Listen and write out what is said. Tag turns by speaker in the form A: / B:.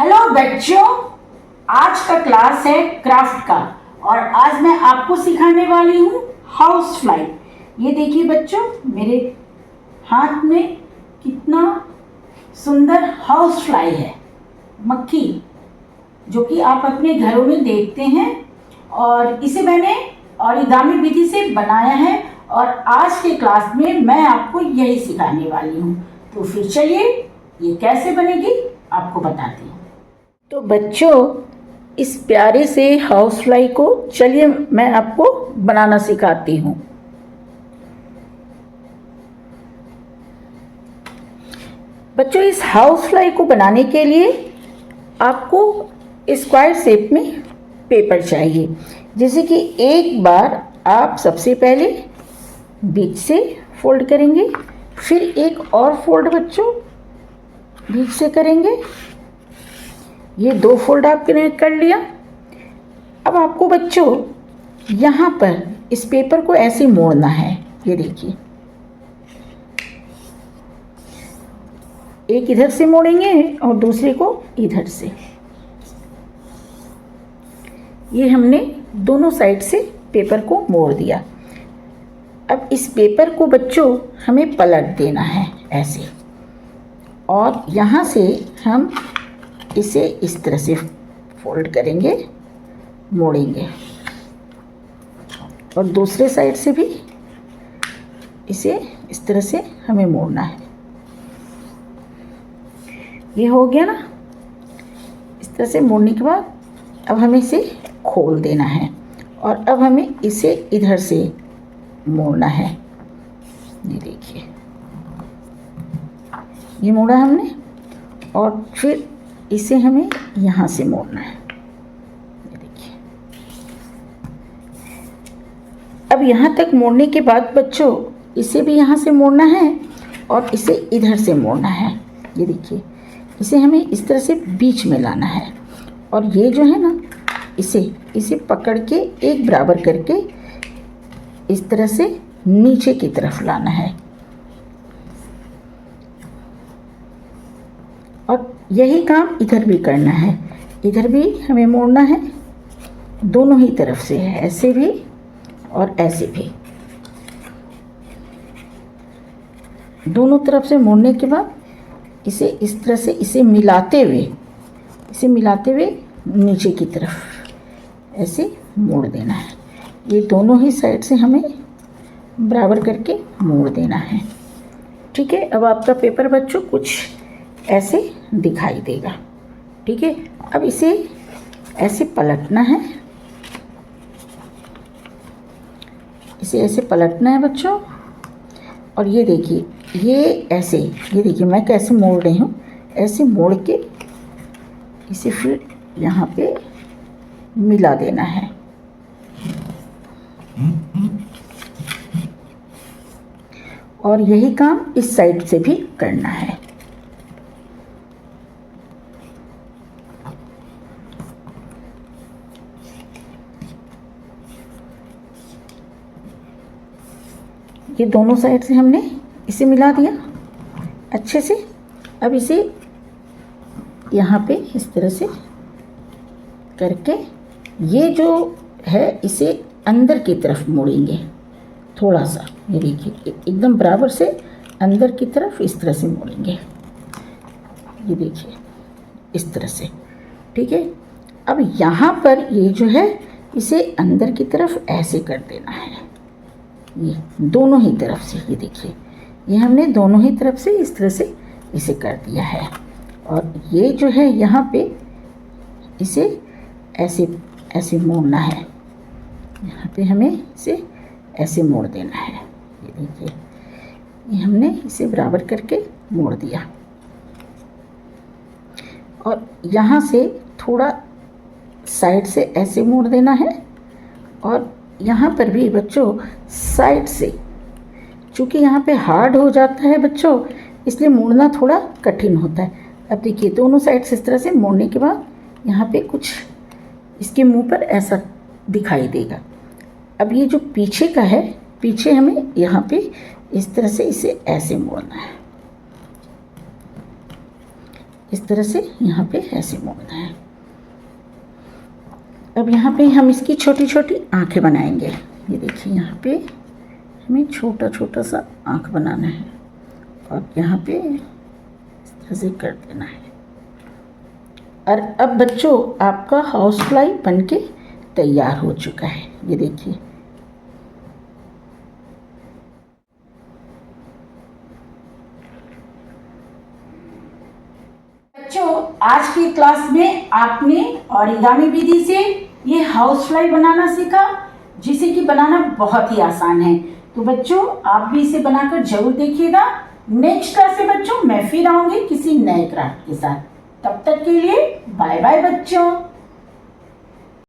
A: Hello बच्चों, आज का क्लास है क्राफ्ट का और आज मैं आपको सिखाने वाली हूँ हाउस फ्लाई। ये देखिए बच्चों, मेरे हाथ में कितना सुंदर हाउस फ्लाई है, मक्खी, जो कि आप अपने घरों में देखते हैं। और इसे मैंने ओरिगामी विधि से बनाया है और आज के क्लास में मैं आपको यही सिखाने वाली हूँ। तो फिर चलिए ये कैसे बनेगी आपको बताती हूँ। तो बच्चों, इस प्यारे से हाउस फ्लाई को चलिए मैं आपको बनाना सिखाती हूँ। बच्चों, इस हाउस फ्लाई को बनाने के लिए आपको स्क्वायर शेप में पेपर चाहिए। जैसे कि एक बार आप सबसे पहले बीच से फोल्ड करेंगे, फिर एक और फोल्ड बच्चों बीच से करेंगे। ये 2 फोल्ड आपने कर लिया। अब आपको बच्चों यहाँ पर इस पेपर को ऐसे मोड़ना है। ये देखिए, एक इधर से मोड़ेंगे और दूसरे को इधर से। ये हमने दोनों साइड से पेपर को मोड़ दिया। अब इस पेपर को बच्चों हमें पलट देना है ऐसे, और यहाँ से हम इसे इस तरह से फोल्ड करेंगे, मोड़ेंगे, और दूसरे साइड से भी इसे इस तरह से हमें मोड़ना है। ये हो गया ना। इस तरह से मोड़ने के बाद अब हमें इसे खोल देना है और अब हमें इसे इधर से मोड़ना है। ये देखिए, ये मोड़ा हमने और फिर इसे हमें यहाँ से मोड़ना है। ये देखिए, अब यहाँ तक मोड़ने के बाद बच्चों इसे भी यहाँ से मोड़ना है और इसे इधर से मोड़ना है। ये देखिए, इसे हमें इस तरह से बीच में लाना है और ये जो है ना, इसे पकड़ के एक बराबर करके इस तरह से नीचे की तरफ लाना है। और यही काम इधर भी करना है। इधर भी हमें मोड़ना है दोनों ही तरफ से, ऐसे भी और ऐसे भी। दोनों तरफ से मोड़ने के बाद इसे इस तरह से इसे मिलाते हुए नीचे की तरफ ऐसे मोड़ देना है। ये दोनों ही साइड से हमें बराबर करके मोड़ देना है। ठीक है, अब आपका पेपर बच्चों कुछ ऐसे दिखाई देगा। ठीक है, अब इसे ऐसे पलटना है, इसे ऐसे पलटना है बच्चों। और ये देखिए, ये ऐसे, ये देखिए मैं कैसे मोड़ रही हूँ। ऐसे मोड़ के इसे फिर यहाँ पे मिला देना है। और यही काम इस साइड से भी करना है। ये दोनों साइड से हमने इसे मिला दिया अच्छे से। अब इसे यहाँ पे इस तरह से करके ये जो है इसे अंदर की तरफ मोड़ेंगे थोड़ा सा। ये देखिए, एकदम बराबर से अंदर की तरफ इस तरह से मोड़ेंगे। ये देखिए, इस तरह से। ठीक है, अब यहाँ पर ये जो है इसे अंदर की तरफ ऐसे कर देना है। ये दोनों ही तरफ से, ये देखिए, ये हमने दोनों ही तरफ से इस तरह से इसे कर दिया है। और ये जो है यहाँ पे इसे ऐसे ऐसे मोड़ना है। यहाँ पे हमें इसे ऐसे मोड़ देना है। ये देखिए, ये हमने इसे बराबर करके मोड़ दिया। और यहाँ से थोड़ा साइड से ऐसे मोड़ देना है। और यहाँ पर भी बच्चों साइड से, चूँकि यहाँ पे हार्ड हो जाता है बच्चों, इसलिए मोड़ना थोड़ा कठिन होता है। अब देखिए, दोनों साइड से इस तरह से मोड़ने के बाद यहाँ पे कुछ इसके मुंह पर ऐसा दिखाई देगा। अब ये जो पीछे का है, पीछे हमें यहाँ पे इस तरह से इसे ऐसे मोड़ना है। इस तरह से यहाँ पे ऐसे मोड़ना है। अब यहाँ पे हम इसकी छोटी छोटी आँखें बनाएंगे। ये देखिए यहाँ पे हमें छोटा छोटा सा आँख बनाना है और यहाँ पे इस तरह से कर देना है। और अब बच्चों आपका हाउस फ्लाई बनके तैयार हो चुका है। ये देखिए बच्चों, आज की क्लास में आपने ओरिगामी विधि से ये हाउस फ्लाई बनाना सीखा, जिसे कि बनाना बहुत ही आसान है। तो बच्चों आप भी इसे बनाकर जरूर देखिएगा। नेक्स्ट क्लास से बच्चों मैं फिर आऊंगी किसी नए क्राफ्ट के साथ। तब तक के लिए बाय बाय बच्चों।